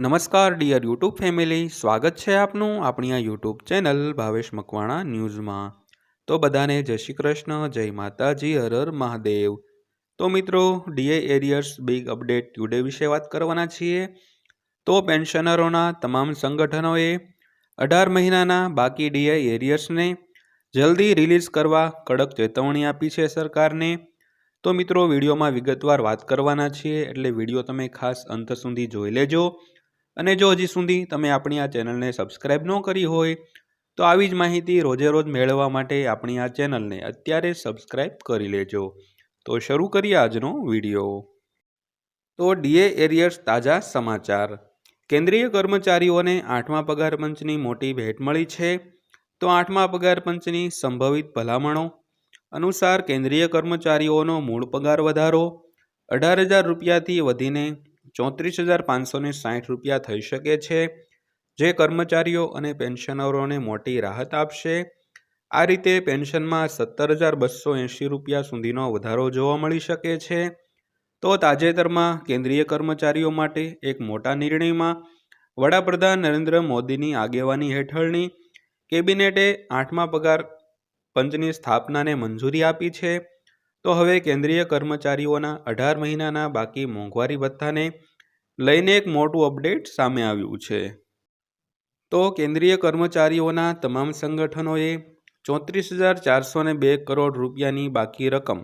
નમસ્કાર dear YouTube family, સ્વાગત છે આપનું આપણી આ યુટ્યુબ ચેનલ ભાવેશ મકવાણા ન્યૂઝમાં। તો બધાને જય શ્રી કૃષ્ણ, જય માતાજી, હર હર મહાદેવ। તો મિત્રો, DA arrears big update today વિશે વાત કરવાના છીએ। તો પેન્શનરોના તમામ સંગઠનોએ 18 મહિનાના બાકી ડીએ એરિયર્સને જલ્દી રિલીઝ કરવા કડક ચેતવણી આપી છે સરકારને। તો મિત્રો, વિડીયોમાં વિગતવાર વાત કરવાના છીએ, એટલે વિડીયો તમે ખાસ અંત સુધી જોઈ લેજો। અને જો હજી સુધી તમે આપણી આ ચેનલને સબસ્ક્રાઇબ ન કરી હોય તો આવી જ માહિતી રોજે રોજ મેળવવા માટે આપણી આ ચેનલને અત્યારે સબસ્ક્રાઇબ કરી લેજો। તો શરૂ કરીએ આજનો વિડીયો। તો ડીએ એરિયર્સ તાજા સમાચાર। કેન્દ્રીય કર્મચારીઓને 8મા પગાર પંચની મોટી ભેટ મળી છે। તો 8મા પગાર પંચની સંભવિત ભલામણો અનુસાર કેન્દ્રીય કર્મચારીઓનો મૂળ પગાર વધારો 18,000 રૂપિયાથી વધીને 34,560 રૂપિયા થઈ શકે છે, જે કર્મચારીઓ અને પેન્શનરોને મોટી રાહત આપશે। આ રીતે પેન્શનમાં 17,280 રૂપિયા સુધીનો વધારો જોવા મળી શકે છે। તો તાજેતરમાં કેન્દ્રીય કર્મચારીઓ માટે એક મોટા નિર્ણયમાં વડાપ્રધાન નરેન્દ્ર મોદીની આગેવાની હેઠળની કેબિનેટે 8મા પગાર પંચની સ્થાપનાને મંજૂરી આપી છે। તો હવે કેન્દ્રીય કર્મચારીઓના 18 મહિનાના બાકી મોંઘવારી ભથ્થાને લઈને એક મોટું અપડેટ સામે આવ્યું છે। તો કેન્દ્રીય કર્મચારીઓના તમામ સંગઠનોએ 34,402 કરોડ રૂપિયાની બાકી રકમ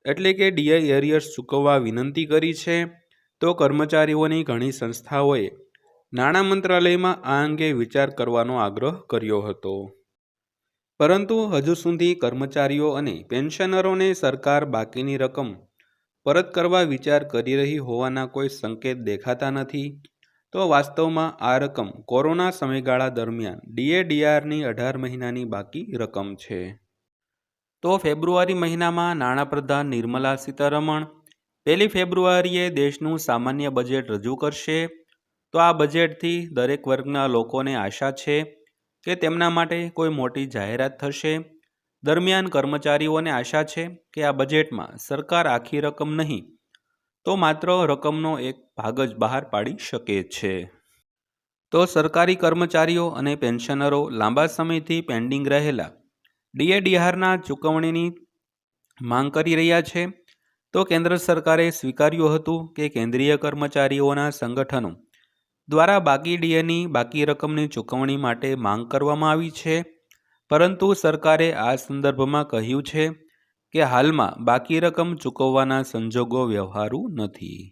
એટલે કે ડીએ એરિયર્સ ચૂકવવા વિનંતી કરી છે। તો કર્મચારીઓની ઘણી સંસ્થાઓએ નાણાં મંત્રાલયમાં આ અંગે વિચાર કરવાનો આગ્રહ કર્યો હતો, પરંતુ હજુ સુધી કર્મચારીઓ અને પેન્શનરોને સરકાર બાકીની રકમ પરત કરવા વિચાર કરી રહી હોવાના કોઈ સંકેત દેખાતા નથી। તો વાસ્તવમાં આ રકમ કોરોના સમયગાળા દરમિયાન ડીએડીઆરની 18 મહિનાની બાકી રકમ છે। તો ફેબ્રુઆરી મહિનામાં નાણાપ્રધાન નિર્મલા સીતારમણ 1 ફેબ્રુઆરીએ દેશનું સામાન્ય બજેટ રજૂ કરશે। તો આ બજેટથી દરેક વર્ગના લોકોને આશા છે કે તેમના માટે કોઈ મોટી જાહેરાત થશે। દરમિયાન કર્મચારીઓને આશા છે કે આ બજેટમાં સરકાર આખી રકમ નહીં તો માત્ર રકમનો એક ભાગ જ બહાર પાડી શકે છે। તો સરકારી કર્મચારીઓ અને પેન્શનરો લાંબા સમયથી પેન્ડિંગ રહેલા ડીએડીઆરના ચૂકવણીની માંગ કરી રહ્યા છે। તો કેન્દ્ર સરકારે સ્વીકાર્યું હતું કે કેન્દ્રીય કર્મચારીઓના સંગઠનો દ્વારા બાકી ડીએની બાકી રકમની ચૂકવણી માટે માંગ કરવામાં આવી છે, પરંતુ સરકારે આ સંદર્ભમાં કહ્યું છે કે હાલમાં બાકી રકમ ચૂકવવાના સંજોગો વ્યવહારુ નથી।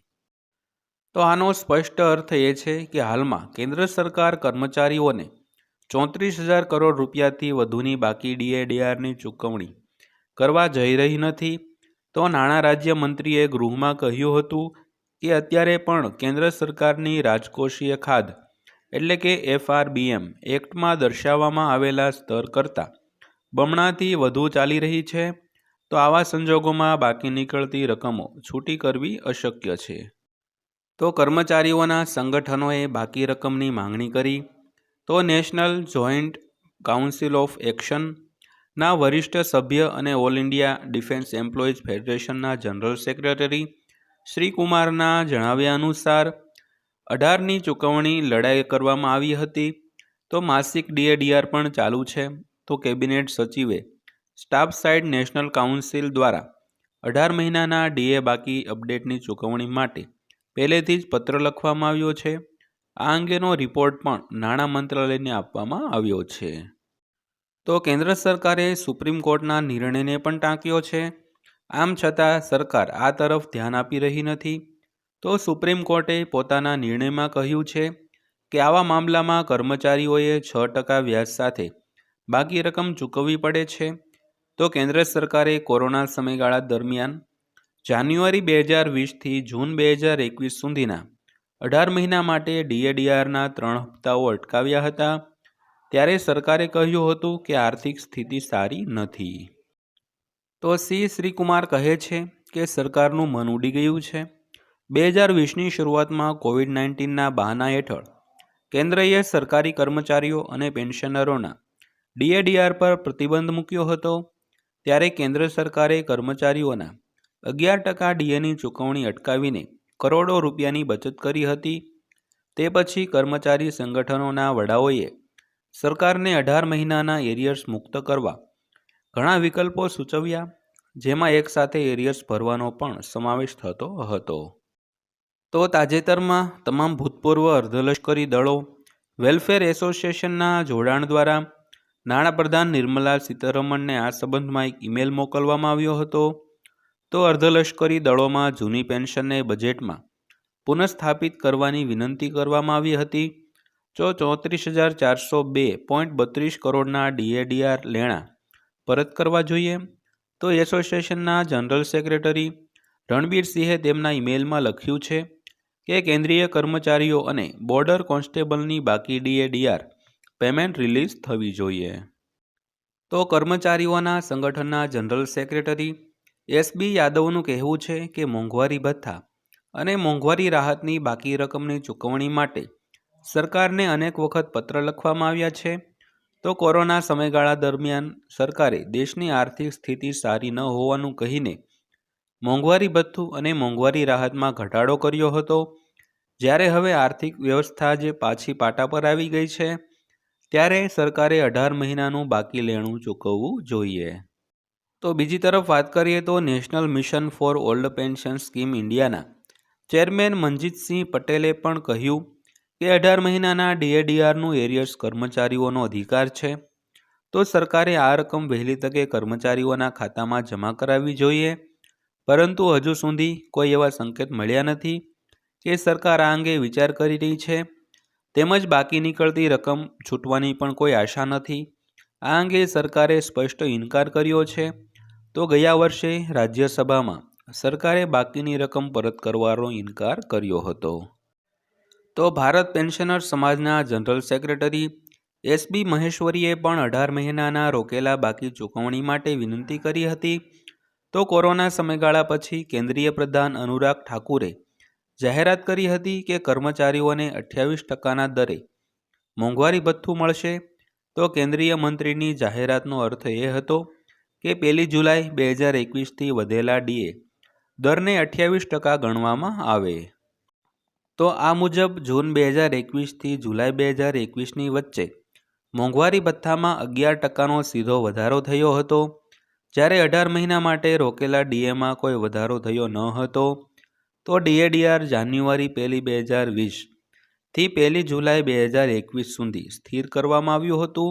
તો આનો સ્પષ્ટ અર્થ એ છે કે હાલમાં કેન્દ્ર સરકાર કર્મચારીઓને 34,000 કરોડ રૂપિયાથી વધુની બાકી ડીએડીઆરની ચૂકવણી કરવા જઈ રહી નથી। તો નાણાં રાજ્યમંત્રીએ ગૃહમાં કહ્યું હતું કે અત્યારે પણ કેન્દ્ર સરકારની રાજકોષીય ખાધ એટલે કે એફઆરબીએમ એક્ટમાં દર્શાવવામાં આવેલા સ્તર કરતાં બમણાથી વધુ ચાલી રહી છે। તો આવા સંજોગોમાં બાકી નીકળતી રકમો છૂટી કરવી અશક્ય છે। તો કર્મચારીઓના સંગઠનોએ બાકી રકમની માંગણી કરી। તો નેશનલ જોઈન્ટ કાઉન્સિલ ઓફ એક્શનના વરિષ્ઠ સભ્ય અને ઓલ ઇન્ડિયા ડિફેન્સ એમ્પ્લોઈઝ ફેડરેશનના જનરલ સેક્રેટરી શ્રી કુમારના જણાવ્યા અનુસાર 18ની ચૂકવણી લડાઈ કરવામાં આવી હતી। તો માસિક ડીએડીઆર પણ ચાલુ છે। તો કેબિનેટ સચિવે સ્ટાફ સાઇડ નેશનલ કાઉન્સિલ દ્વારા 18 મહિનાના ડીએ બાકી અપડેટની ચૂકવણી માટે પહેલેથી જ પત્ર લખવામાં આવ્યો છે। આ અંગેનો રિપોર્ટ પણ નાણાં મંત્રાલયને આપવામાં આવ્યો છે। તો કેન્દ્ર સરકારે સુપ્રીમ કોર્ટના નિર્ણયને પણ ટાંક્યો છે। આમ છતાં સરકાર આ તરફ ધ્યાન આપી રહી નથી। તો સુપ્રીમ કોર્ટે પોતાના નિર્ણયમાં કહ્યું છે કે આવા મામલામાં કર્મચારીઓએ 6% વ્યાજ સાથે બાકી રકમ ચૂકવવી પડે છે। તો કેન્દ્ર સરકારે કોરોના સમયગાળા દરમિયાન જાન્યુઆરી 2020થી જૂન 2021 સુધીના 18 મહિના માટે ડીએડીઆરના 3 હપ્તાઓ અટકાવ્યા હતા। ત્યારે સરકારે કહ્યું હતું કે આર્થિક સ્થિતિ સારી નથી। તો શ્રીકુમાર કહે છે કે સરકારનું મન ઉડી ગયું છે। 2020ની શરૂઆતમાં કોવિડ-19ના બહાના હેઠળ કેન્દ્રએ સરકારી કર્મચારીઓ અને પેન્શનરોના ડીએડીઆર પર પ્રતિબંધ મૂક્યો હતો। ત્યારે કેન્દ્ર સરકારે કર્મચારીઓના 11% ડીએની ચૂકવણી અટકાવીને કરોડો રૂપિયાની બચત કરી હતી। તે પછી કર્મચારી સંગઠનોના વડાઓએ સરકારને 18 મહિનાના એરિયર્સ મુક્ત કરવા ઘણા વિકલ્પો સૂચવ્યા, જેમાં એકસાથે એરિયર્સ ભરવાનો પણ સમાવેશ થતો હતો. તો તાજેતરમાં તમામ ભૂતપૂર્વ અર્ધલશ્કરી દળો વેલફેર એસોસિએશનના જોડાણ દ્વારા નાણાપ્રધાન નિર્મલા સીતારમણને આ સંબંધમાં એક ઈમેલ મોકલવામાં આવ્યો હતો. તો અર્ધલશ્કરી દળોમાં જૂની પેન્શનને બજેટમાં પુનઃસ્થાપિત કરવાની વિનંતી કરવામાં આવી હતી. જો 34,402.32 કરોડના DADR લેણા પરત કરવા જોઈએ. તો એસોસિએશનના જનરલ સેક્રેટરી રણબીરસિંહે તેમના ઈમેલમાં લખ્યું છે કે કેન્દ્રીય કર્મચારીઓ અને બોર્ડર કોન્સ્ટેબલની બાકી DADR પેમેન્ટ રિલીઝ થવી જોઈએ. તો કર્મચારીઓના સંગઠનના જનરલ સેક્રેટરી SB યાદવનું કહેવું છે કે મોંઘવારી ભથ્થા અને મોંઘવારી રાહતની બાકી રકમની ચૂકવણી માટે સરકારને અનેક વખત પત્ર લખવામાં આવ્યા છે. તો કોરોના સમયગાળા દરમિયાન સરકારે દેશની આર્થિક સ્થિતિ સારી ન હોવાનું કહીને મોંઘવારી ભથ્થું અને મોંઘવારી રાહતમાં ઘટાડો કર્યો હતો. જ્યારે હવે આર્થિક વ્યવસ્થા જે પાછી પાટા પર આવી ગઈ છે, ત્યારે સરકારે 18 મહિનાનું બાકી લેણું ચૂકવવું જોઈએ. તો બીજી તરફ વાત કરીએ તો national mission for old pension scheme ઇન્ડિયાના ચેરમેન મનજીતસિંહ પટેલે પણ કહ્યું કે 18 મહિનાના DADRનું એરિયર્સ કર્મચારીઓનો અધિકાર છે. તો સરકારે આ રકમ વહેલી તકે કર્મચારીઓના ખાતામાં જમા કરાવવી જોઈએ, પરંતુ હજુ સુધી કોઈ એવા સંકેત મળ્યા નથી કે સરકાર આ અંગે વિચાર કરી રહી છે. તેમજ બાકી નીકળતી રકમ છૂટવાની પણ કોઈ આશા નથી. આ અંગે સરકારે સ્પષ્ટ ઇનકાર કર્યો છે. તો ગયા વર્ષે રાજ્યસભામાં સરકારે બાકીની રકમ પરત કરવાનો ઇનકાર કર્યો હતો. તો ભારત પેન્શનર સમાજના જનરલ સેક્રેટરી SB મહેશ્વરીએ પણ 18 મહિનાના રોકેલા બાકી ચૂકવણી માટે વિનંતી કરી હતી. તો કોરોના સમયગાળા પછી કેન્દ્રીય પ્રધાન અનુરાગ ઠાકુરે જાહેરાત કરી હતી કે કર્મચારીઓને 28% દરે મોંઘવારી ભથ્થું મળશે. તો કેન્દ્રીય મંત્રીની જાહેરાતનો અર્થ એ હતો કે 1 જુલાઈ 2021થી વધેલા DA દરને 28% ગણવામાં આવે. તો આ મુજબ જૂન 2021થી જુલાઈ 2021ની વચ્ચે મોંઘવારી ભથ્થામાં 11%નો સીધો વધારો થયો હતો, જ્યારે 18 મહિના માટે રોકેલા DAમાં કોઈ વધારો થયો ન હતો. તો DADR જાન્યુઆરી 1, 2020થી 1 જુલાઈ 2021 સુધી સ્થિર કરવામાં આવ્યું હતું.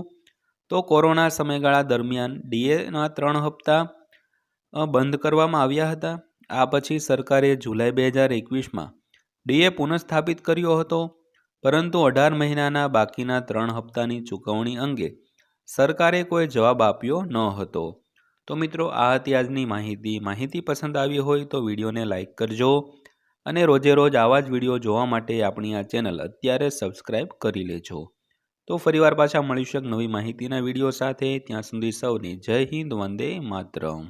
તો કોરોના સમયગાળા દરમિયાન DAના 3 હપ્તા બંધ કરવામાં આવ્યા હતા. આ પછી સરકારે જુલાઈ 2021માં DA પુનઃસ્થાપિત કર્યો હતો, પરંતુ 18 મહિનાના બાકીના 3 હપ્તાની ચૂકવણી અંગે સરકારે કોઈ જવાબ આપ્યો ન હતો. તો મિત્રો, આ હતી આજની માહિતી પસંદ આવી હોય તો વિડીયોને લાઇક કરજો અને રોજે રોજ આવા જ વિડીયો જોવા માટે આપણી આ ચેનલ અત્યારે સબસ્ક્રાઈબ કરી લેજો. તો ફરીવાર પાછા મળીશું એક નવી માહિતીના વિડીયો સાથે. ત્યાં સુધી સૌને જય હિન્દ, વંદે માતરમ.